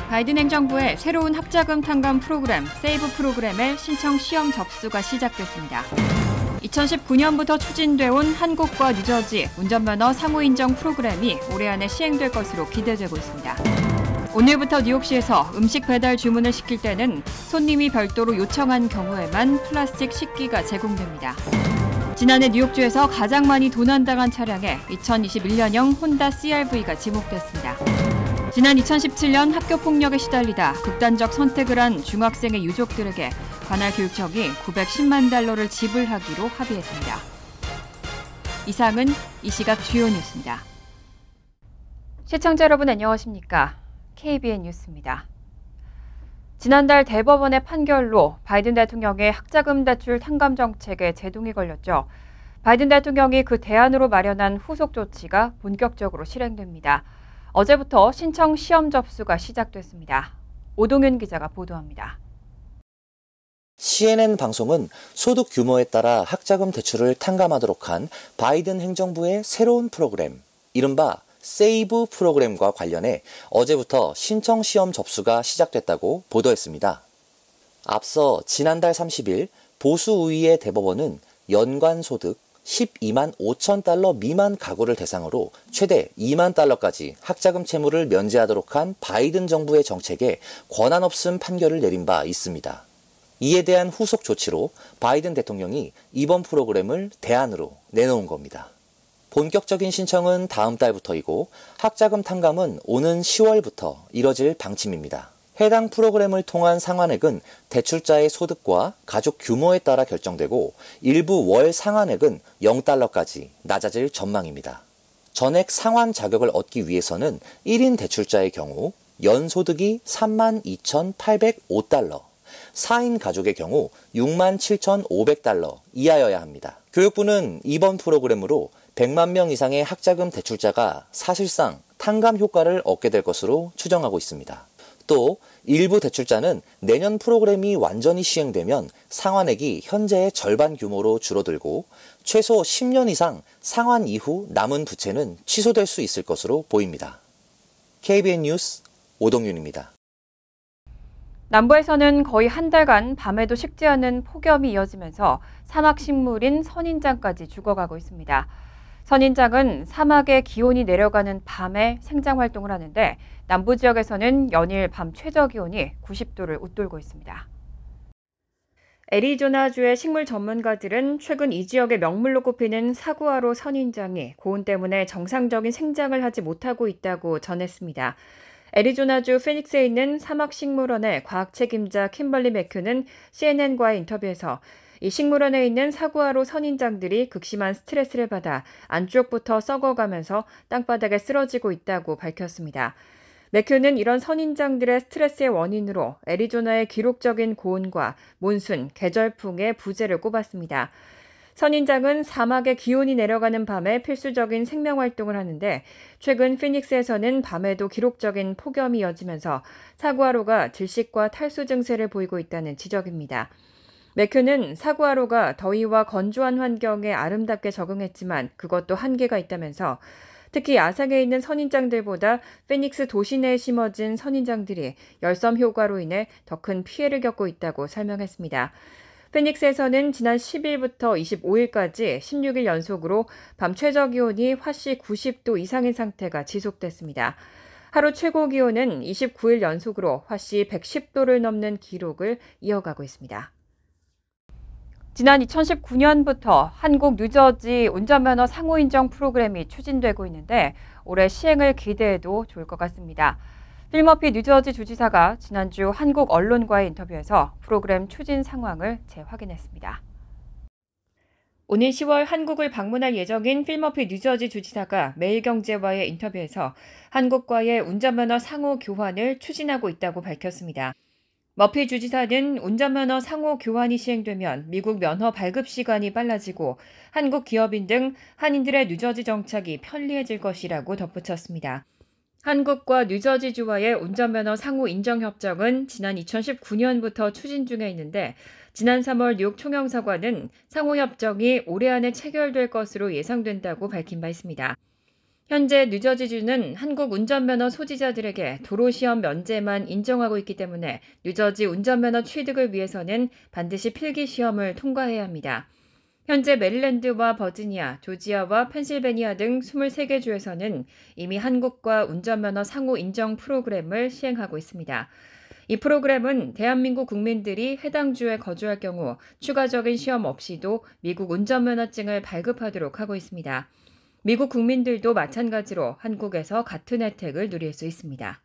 바이든 행정부의 새로운 학자금 탕감 프로그램 세이브 프로그램의 신청 시험 접수가 시작됐습니다. 2019년부터 추진돼 온 한국과 뉴저지 운전면허 상호 인정 프로그램이 올해 안에 시행될 것으로 기대되고 있습니다. 오늘부터 뉴욕시에서 음식 배달 주문을 시킬 때는 손님이 별도로 요청한 경우에만 플라스틱 식기가 제공됩니다. 지난해 뉴욕주에서 가장 많이 도난당한 차량에 2021년형 혼다 CR-V가 지목됐습니다. 지난 2017년 학교 폭력에 시달리다 극단적 선택을 한 중학생의 유족들에게 관할 교육청이 $910만 지불하기로 합의했습니다. 이상은 이 시각 주요 뉴스입니다. 시청자 여러분 안녕하십니까? KBN 뉴스입니다. 지난달 대법원의 판결로 바이든 대통령의 학자금 대출 탕감 정책에 제동이 걸렸죠. 바이든 대통령이 그 대안으로 마련한 후속 조치가 본격적으로 실행됩니다. 어제부터 신청 시험 접수가 시작됐습니다. 오동윤 기자가 보도합니다. CNN 방송은 소득 규모에 따라 학자금 대출을 탕감하도록 한 바이든 행정부의 새로운 프로그램, 이른바 세이브 프로그램과 관련해 어제부터 신청 시험 접수가 시작됐다고 보도했습니다. 앞서 지난달 30일 보수 우위의 대법원은 연간 소득 $12만 5천 미만 가구를 대상으로 최대 $2만 까지 학자금 채무를 면제하도록 한 바이든 정부의 정책에 권한 없음 판결을 내린 바 있습니다. 이에 대한 후속 조치로 바이든 대통령이 이번 프로그램을 대안으로 내놓은 겁니다. 본격적인 신청은 다음 달부터이고 학자금 탕감은 오는 10월부터 이뤄질 방침입니다. 해당 프로그램을 통한 상환액은 대출자의 소득과 가족 규모에 따라 결정되고 일부 월 상환액은 $0까지 낮아질 전망입니다. 전액 상환 자격을 얻기 위해서는 1인 대출자의 경우 연소득이 $32,805, 4인 가족의 경우 $67,500 이하여야 합니다. 교육부는 이번 프로그램으로 100만 명 이상의 학자금 대출자가 사실상 탕감 효과를 얻게 될 것으로 추정하고 있습니다. 또 일부 대출자는 내년 프로그램이 완전히 시행되면 상환액이 현재의 절반 규모로 줄어들고 최소 10년 이상 상환 이후 남은 부채는 취소될 수 있을 것으로 보입니다. KBN 뉴스 오동윤입니다. 남부에서는 거의 한 달간 밤에도 식지 않는 폭염이 이어지면서 사막 식물인 선인장까지 죽어가고 있습니다. 선인장은 사막의 기온이 내려가는 밤에 생장 활동을 하는데 남부 지역에서는 연일 밤 최저 기온이 90도를 웃돌고 있습니다. 애리조나주의 식물 전문가들은 최근 이 지역의 명물로 꼽히는 사구아로 선인장이 고온 때문에 정상적인 생장을 하지 못하고 있다고 전했습니다. 애리조나주 피닉스에 있는 사막식물원의 과학 책임자 킴벌리 매큐는 CNN과의 인터뷰에서 이 식물원에 있는 사구아로 선인장들이 극심한 스트레스를 받아 안쪽부터 썩어가면서 땅바닥에 쓰러지고 있다고 밝혔습니다. 매큐는 이런 선인장들의 스트레스의 원인으로 애리조나의 기록적인 고온과 몬순, 계절풍의 부재를 꼽았습니다. 선인장은 사막의 기온이 내려가는 밤에 필수적인 생명활동을 하는데 최근 피닉스에서는 밤에도 기록적인 폭염이 이어지면서 사구아로가 질식과 탈수 증세를 보이고 있다는 지적입니다. 매큐는 사구아로가 더위와 건조한 환경에 아름답게 적응했지만 그것도 한계가 있다면서 특히 야생에 있는 선인장들보다 피닉스 도시 내에 심어진 선인장들이 열섬 효과로 인해 더 큰 피해를 겪고 있다고 설명했습니다. 피닉스에서는 지난 10일부터 25일까지 16일 연속으로 밤 최저 기온이 화씨 90도 이상인 상태가 지속됐습니다. 하루 최고 기온은 29일 연속으로 화씨 110도를 넘는 기록을 이어가고 있습니다. 지난 2019년부터 한국 뉴저지 운전면허 상호 인정 프로그램이 추진되고 있는데 올해 시행을 기대해도 좋을 것 같습니다. 필 머피 뉴저지 주지사가 지난주 한국 언론과의 인터뷰에서 프로그램 추진 상황을 재확인했습니다. 오는 10월 한국을 방문할 예정인 필 머피 뉴저지 주지사가 매일경제와의 인터뷰에서 한국과의 운전면허 상호 교환을 추진하고 있다고 밝혔습니다. 머피 주지사는 운전면허 상호 교환이 시행되면 미국 면허 발급 시간이 빨라지고 한국 기업인 등 한인들의 뉴저지 정착이 편리해질 것이라고 덧붙였습니다. 한국과 뉴저지주와의 운전면허 상호 인정 협정은 지난 2019년부터 추진 중에 있는데 지난 3월 뉴욕 총영사관은 상호 협정이 올해 안에 체결될 것으로 예상된다고 밝힌 바 있습니다. 현재 뉴저지주는 한국 운전면허 소지자들에게 도로시험 면제만 인정하고 있기 때문에 뉴저지 운전면허 취득을 위해서는 반드시 필기시험을 통과해야 합니다. 현재 메릴랜드와 버지니아, 조지아와 펜실베니아 등 23개 주에서는 이미 한국과 운전면허 상호 인정 프로그램을 시행하고 있습니다. 이 프로그램은 대한민국 국민들이 해당 주에 거주할 경우 추가적인 시험 없이도 미국 운전면허증을 발급하도록 하고 있습니다. 미국 국민들도 마찬가지로 한국에서 같은 혜택을 누릴 수 있습니다.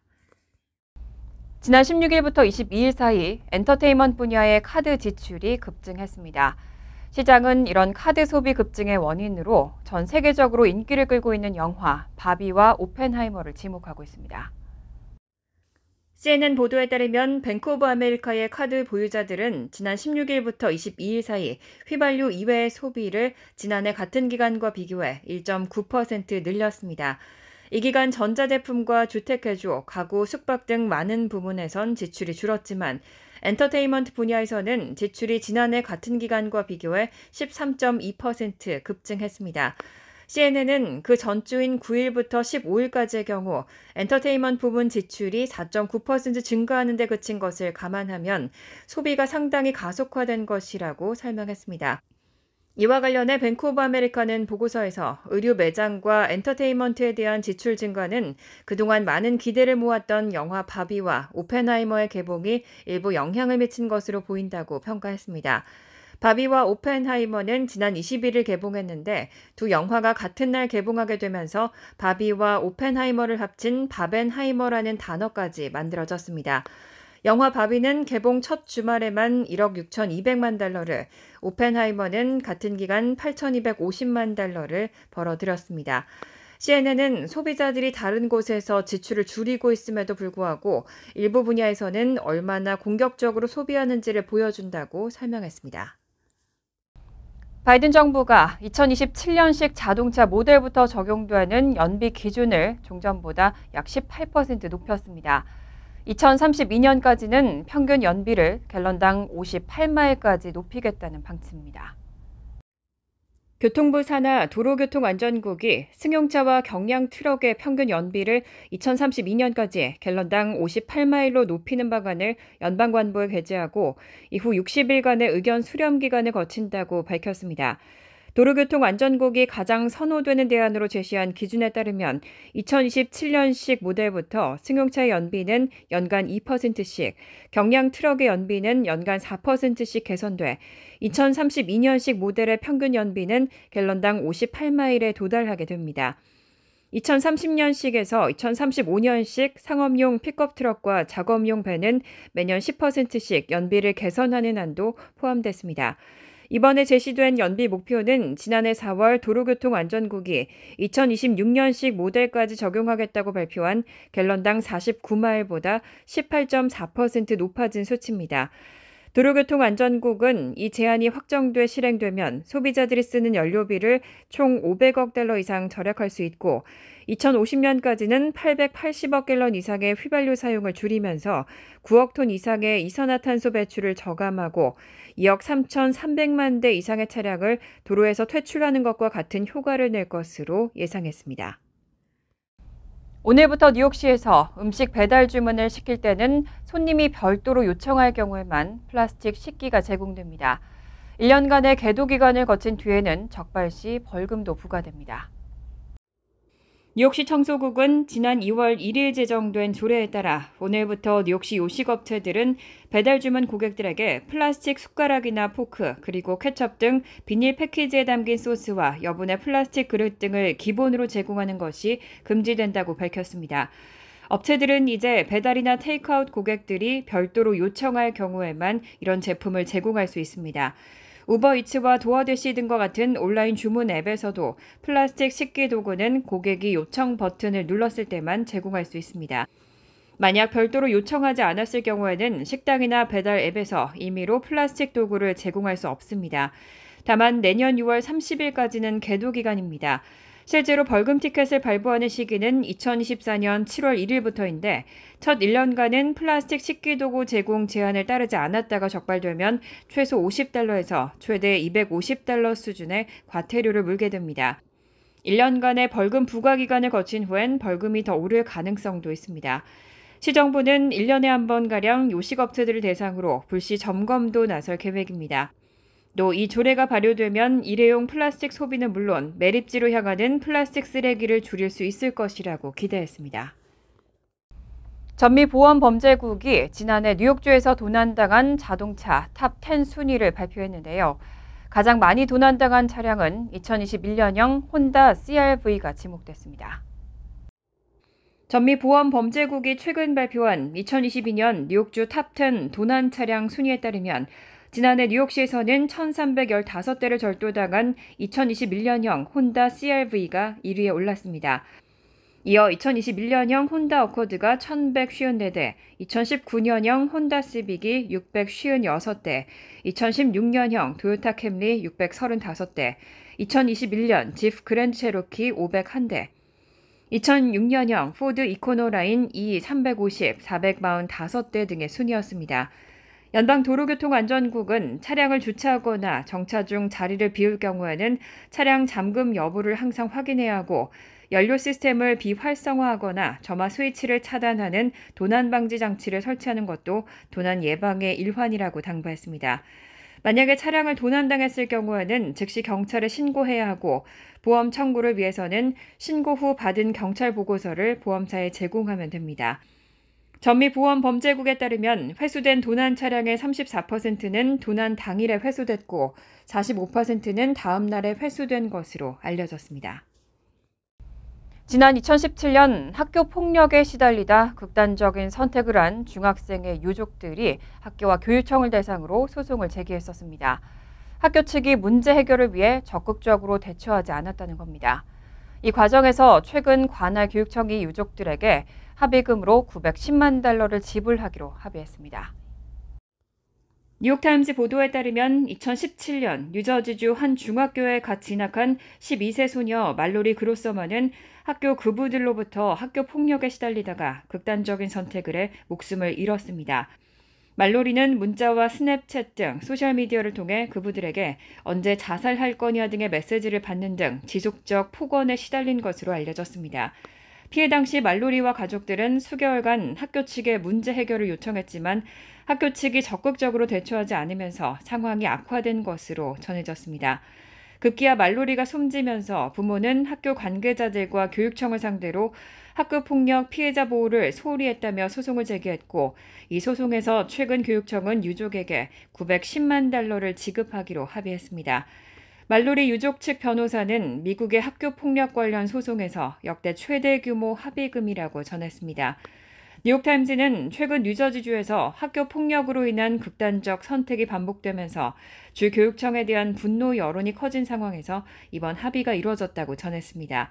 지난 16일부터 22일 사이 엔터테인먼트 분야의 카드 지출이 급증했습니다. 시장은 이런 카드 소비 급증의 원인으로 전 세계적으로 인기를 끌고 있는 영화 바비와 오펜하이머를 지목하고 있습니다. CNN 보도에 따르면 뱅크 오브 아메리카의 카드 보유자들은 지난 16일부터 22일 사이 휘발유 이외의 소비를 지난해 같은 기간과 비교해 1.9% 늘렸습니다. 이 기간 전자제품과 주택개조, 가구, 숙박 등 많은 부문에선 지출이 줄었지만 엔터테인먼트 분야에서는 지출이 지난해 같은 기간과 비교해 13.2% 급증했습니다. CNN은 그 전주인 9일부터 15일까지의 경우 엔터테인먼트 부문 지출이 4.9% 증가하는 데 그친 것을 감안하면 소비가 상당히 가속화된 것이라고 설명했습니다. 이와 관련해 뱅크 오브 아메리카는 보고서에서 의류 매장과 엔터테인먼트에 대한 지출 증가는 그동안 많은 기대를 모았던 영화 바비와 오펜하이머의 개봉이 일부 영향을 미친 것으로 보인다고 평가했습니다. 바비와 오펜하이머는 지난 21일 개봉했는데 두 영화가 같은 날 개봉하게 되면서 바비와 오펜하이머를 합친 바벤하이머라는 단어까지 만들어졌습니다. 영화 바비는 개봉 첫 주말에만 1억 6,200만 달러를, 오펜하이머는 같은 기간 8,250만 달러를 벌어들였습니다. CNN은 소비자들이 다른 곳에서 지출을 줄이고 있음에도 불구하고 일부 분야에서는 얼마나 공격적으로 소비하는지를 보여준다고 설명했습니다. 바이든 정부가 2027년식 자동차 모델부터 적용되는 연비 기준을 종전보다 약 18% 높였습니다. 2032년까지는 평균 연비를 갤런당 58마일까지 높이겠다는 방침입니다. 교통부 산하 도로교통안전국이 승용차와 경량 트럭의 평균 연비를 2032년까지 갤런당 58마일로 높이는 방안을 연방관보에 게재하고 이후 60일간의 의견 수렴 기간을 거친다고 밝혔습니다. 도로교통안전국이 가장 선호되는 대안으로 제시한 기준에 따르면 2027년식 모델부터 승용차의 연비는 연간 2%씩, 경량 트럭의 연비는 연간 4%씩 개선돼 2032년식 모델의 평균 연비는 갤런당 58마일에 도달하게 됩니다. 2030년식에서 2035년식 상업용 픽업 트럭과 작업용 배는 매년 10%씩 연비를 개선하는 안도 포함됐습니다. 이번에 제시된 연비 목표는 지난해 4월 도로교통안전국이 2026년식 모델까지 적용하겠다고 발표한 갤런당 49마일보다 18.4% 높아진 수치입니다. 도로교통안전국은 이 제한이 확정돼 실행되면 소비자들이 쓰는 연료비를 총 500억 달러 이상 절약할 수 있고 2050년까지는 880억 갤런 이상의 휘발유 사용을 줄이면서 9억 톤 이상의 이산화탄소 배출을 저감하고 2억 3,300만 대 이상의 차량을 도로에서 퇴출하는 것과 같은 효과를 낼 것으로 예상했습니다. 오늘부터 뉴욕시에서 음식 배달 주문을 시킬 때는 손님이 별도로 요청할 경우에만 플라스틱 식기가 제공됩니다. 1년간의 계도 기간을 거친 뒤에는 적발 시 벌금도 부과됩니다. 뉴욕시 청소국은 지난 2월 1일 제정된 조례에 따라 오늘부터 뉴욕시 요식업체들은 배달 주문 고객들에게 플라스틱 숟가락이나 포크, 그리고 케첩 등 비닐 패키지에 담긴 소스와 여분의 플라스틱 그릇 등을 기본으로 제공하는 것이 금지된다고 밝혔습니다. 업체들은 이제 배달이나 테이크아웃 고객들이 별도로 요청할 경우에만 이런 제품을 제공할 수 있습니다. 우버이츠와 도어대시 등과 같은 온라인 주문 앱에서도 플라스틱 식기 도구는 고객이 요청 버튼을 눌렀을 때만 제공할 수 있습니다. 만약 별도로 요청하지 않았을 경우에는 식당이나 배달 앱에서 임의로 플라스틱 도구를 제공할 수 없습니다. 다만 내년 6월 30일까지는 계도 기간입니다. 실제로 벌금 티켓을 발부하는 시기는 2024년 7월 1일부터인데 첫 1년간은 플라스틱 식기도구 제공 제한을 따르지 않았다가 적발되면 최소 $50에서 최대 $250 수준의 과태료를 물게 됩니다. 1년간의 벌금 부과 기간을 거친 후엔 벌금이 더 오를 가능성도 있습니다. 시정부는 1년에 한 번가량 요식업체들을 대상으로 불시 점검도 나설 계획입니다. 또 이 조례가 발효되면 일회용 플라스틱 소비는 물론 매립지로 향하는 플라스틱 쓰레기를 줄일 수 있을 것이라고 기대했습니다. 전미보안범죄국이 지난해 뉴욕주에서 도난당한 자동차 탑10 순위를 발표했는데요. 가장 많이 도난당한 차량은 2021년형 혼다 CR-V가 지목됐습니다. 전미보안범죄국이 최근 발표한 2022년 뉴욕주 탑10 도난 차량 순위에 따르면 지난해 뉴욕시에서는 1,315대를 절도당한 2021년형 혼다 CR-V가 1위에 올랐습니다. 이어 2021년형 혼다 어코드가 1,154대, 2019년형 혼다 시빅이 656대, 2016년형 토요타 캠리 635대, 2021년 지프 그랜드 체로키 501대, 2006년형 포드 이코노라인 E 350, 445대 등의 순이었습니다. 연방도로교통안전국은 차량을 주차하거나 정차 중 자리를 비울 경우에는 차량 잠금 여부를 항상 확인해야 하고 연료 시스템을 비활성화하거나 점화 스위치를 차단하는 도난 방지 장치를 설치하는 것도 도난 예방의 일환이라고 당부했습니다. 만약에 차량을 도난당했을 경우에는 즉시 경찰에 신고해야 하고 보험 청구를 위해서는 신고 후 받은 경찰 보고서를 보험사에 제공하면 됩니다. 전미보안범죄국에 따르면 회수된 도난 차량의 34%는 도난 당일에 회수됐고 45%는 다음 날에 회수된 것으로 알려졌습니다. 지난 2017년 학교 폭력에 시달리다 극단적인 선택을 한 중학생의 유족들이 학교와 교육청을 대상으로 소송을 제기했었습니다. 학교 측이 문제 해결을 위해 적극적으로 대처하지 않았다는 겁니다. 이 과정에서 최근 관할 교육청이 유족들에게 합의금으로 $910만 지불하기로 합의했습니다. 뉴욕타임즈 보도에 따르면 2017년 뉴저지주 한 중학교에 갓 진학한 12세 소녀 말로리 그로서먼은 학교 급부들로부터 학교 폭력에 시달리다가 극단적인 선택을 해 목숨을 잃었습니다. 말로리는 문자와 스냅챗 등 소셜미디어를 통해 그부들에게 언제 자살할 거냐 등의 메시지를 받는 등 지속적 폭언에 시달린 것으로 알려졌습니다. 피해 당시 말로리와 가족들은 수개월간 학교 측에 문제 해결을 요청했지만 학교 측이 적극적으로 대처하지 않으면서 상황이 악화된 것으로 전해졌습니다. 급기야 말로리가 숨지면서 부모는 학교 관계자들과 교육청을 상대로 학교폭력 피해자 보호를 소홀히 했다며 소송을 제기했고 이 소송에서 최근 교육청은 유족에게 $910만 지급하기로 합의했습니다. 말로리 유족 측 변호사는 미국의 학교폭력 관련 소송에서 역대 최대 규모 합의금이라고 전했습니다. 뉴욕타임즈는 최근 뉴저지주에서 학교 폭력으로 인한 극단적 선택이 반복되면서 주 교육청에 대한 분노 여론이 커진 상황에서 이번 합의가 이루어졌다고 전했습니다.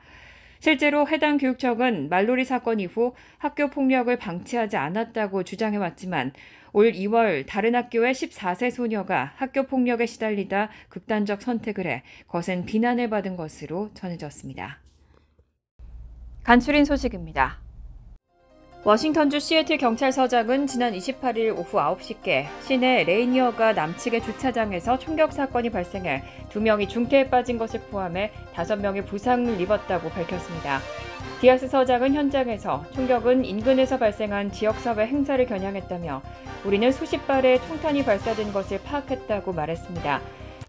실제로 해당 교육청은 말로리 사건 이후 학교 폭력을 방치하지 않았다고 주장해왔지만 올 2월 다른 학교의 14세 소녀가 학교 폭력에 시달리다 극단적 선택을 해 거센 비난을 받은 것으로 전해졌습니다. 간추린 소식입니다. 워싱턴주 시애틀 경찰서장은 지난 28일 오후 9시께 시내 레이니어가 남측의 주차장에서 총격 사건이 발생해 2명이 중태에 빠진 것을 포함해 5명이 부상을 입었다고 밝혔습니다. 디아스 서장은 현장에서 총격은 인근에서 발생한 지역사회 행사를 겨냥했다며 우리는 수십 발의 총탄이 발사된 것을 파악했다고 말했습니다.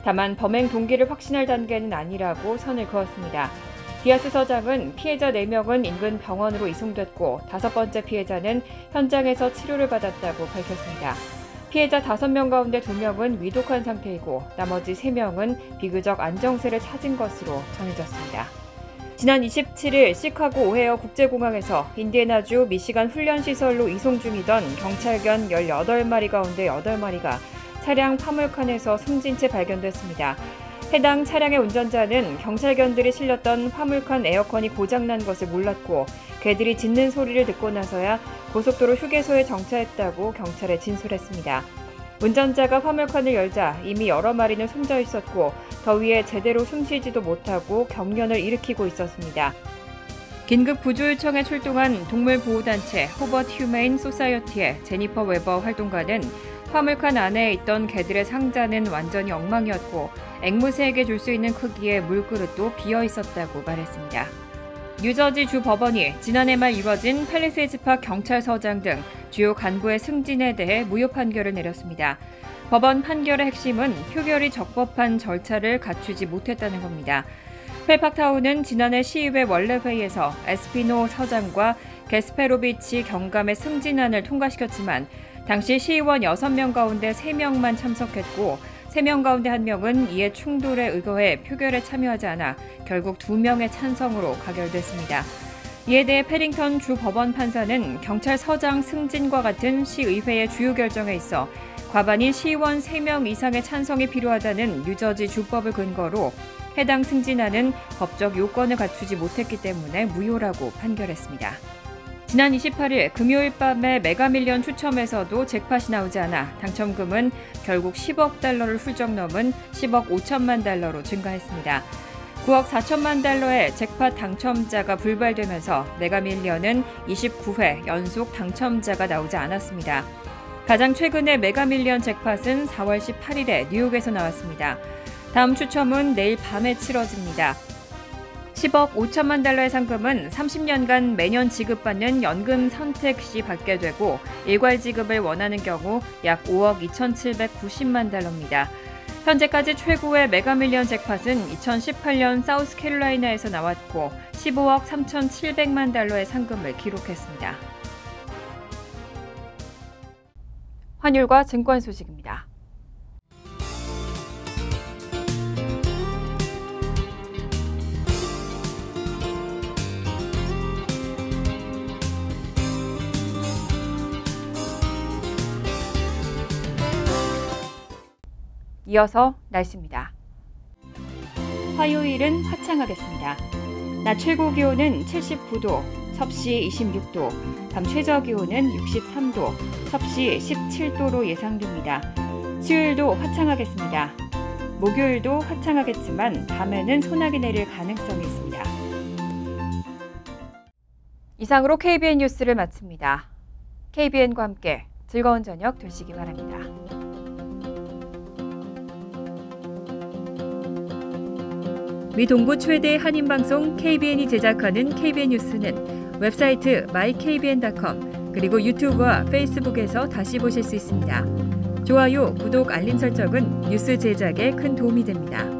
다만 범행 동기를 확신할 단계는 아니라고 선을 그었습니다. 디아스 서장은 피해자 4명은 인근 병원으로 이송됐고 5번째 피해자는 현장에서 치료를 받았다고 밝혔습니다. 피해자 5명 가운데 2명은 위독한 상태이고 나머지 3명은 비교적 안정세를 찾은 것으로 전해졌습니다. 지난 27일 시카고 오헤어 국제공항에서 인디애나주 미시간 훈련시설로 이송 중이던 경찰견 18마리 가운데 8마리가 차량 화물칸에서 숨진 채 발견됐습니다. 해당 차량의 운전자는 경찰견들이 실렸던 화물칸 에어컨이 고장난 것을 몰랐고 개들이 짖는 소리를 듣고 나서야 고속도로 휴게소에 정차했다고 경찰에 진술했습니다. 운전자가 화물칸을 열자 이미 여러 마리는 숨져 있었고 더위에 제대로 숨쉬지도 못하고 경련을 일으키고 있었습니다. 긴급 구조 요청에 출동한 동물보호단체 호버트 휴메인 소사이어티의 제니퍼 웨버 활동가는 화물칸 안에 있던 개들의 상자는 완전히 엉망이었고 앵무새에게 줄 수 있는 크기의 물그릇도 비어 있었다고 말했습니다. 뉴저지 주 법원이 지난해 말 이뤄진 팰리세이드파크 경찰서장 등 주요 간부의 승진에 대해 무효 판결을 내렸습니다. 법원 판결의 핵심은 표결이 적법한 절차를 갖추지 못했다는 겁니다. 펠팍타운은 지난해 시의회 원래 회의에서 에스피노 서장과 게스페로비치 경감의 승진안을 통과시켰지만 당시 시의원 6명 가운데 3명만 참석했고 3명 가운데 1명은 이에 충돌에 의거해 표결에 참여하지 않아 결국 2명의 찬성으로 가결됐습니다. 이에 대해 패링턴 주 법원 판사는 경찰서장 승진과 같은 시의회의 주요 결정에 있어 과반인 시의원 3명 이상의 찬성이 필요하다는 뉴저지 주법을 근거로 해당 승진안은 법적 요건을 갖추지 못했기 때문에 무효라고 판결했습니다. 지난 28일 금요일 밤에 메가밀리언 추첨에서도 잭팟이 나오지 않아 당첨금은 결국 10억 달러를 훌쩍 넘은 10억 5천만 달러로 증가했습니다. 9억 4천만 달러의 잭팟 당첨자가 불발되면서 메가밀리언은 29회 연속 당첨자가 나오지 않았습니다. 가장 최근의 메가밀리언 잭팟은 4월 18일에 뉴욕에서 나왔습니다. 다음 추첨은 내일 밤에 치러집니다. 10억 5천만 달러의 상금은 30년간 매년 지급받는 연금 선택 시 받게 되고 일괄 지급을 원하는 경우 약 5억 2,790만 달러입니다. 현재까지 최고의 메가밀리언 잭팟은 2018년 사우스캐롤라이나에서 나왔고 15억 3,700만 달러의 상금을 기록했습니다. 환율과 증권 소식입니다. 이어서 날씨입니다. 화요일은 화창하겠습니다. 낮 최고 기온은 79도, 섭씨 26도, 밤 최저 기온은 63도, 섭씨 17도로 예상됩니다. 수요일도 화창하겠습니다. 목요일도 화창하겠지만 밤에는 소나기 내릴 가능성이 있습니다. 이상으로 KBN 뉴스를 마칩니다. KBN과 함께 즐거운 저녁 되시기 바랍니다. 미 동부 최대 한인방송 KBN이 제작하는 KBN 뉴스는 웹사이트 mykbn.com 그리고 유튜브와 페이스북에서 다시 보실 수 있습니다. 좋아요, 구독, 알림 설정은 뉴스 제작에 큰 도움이 됩니다.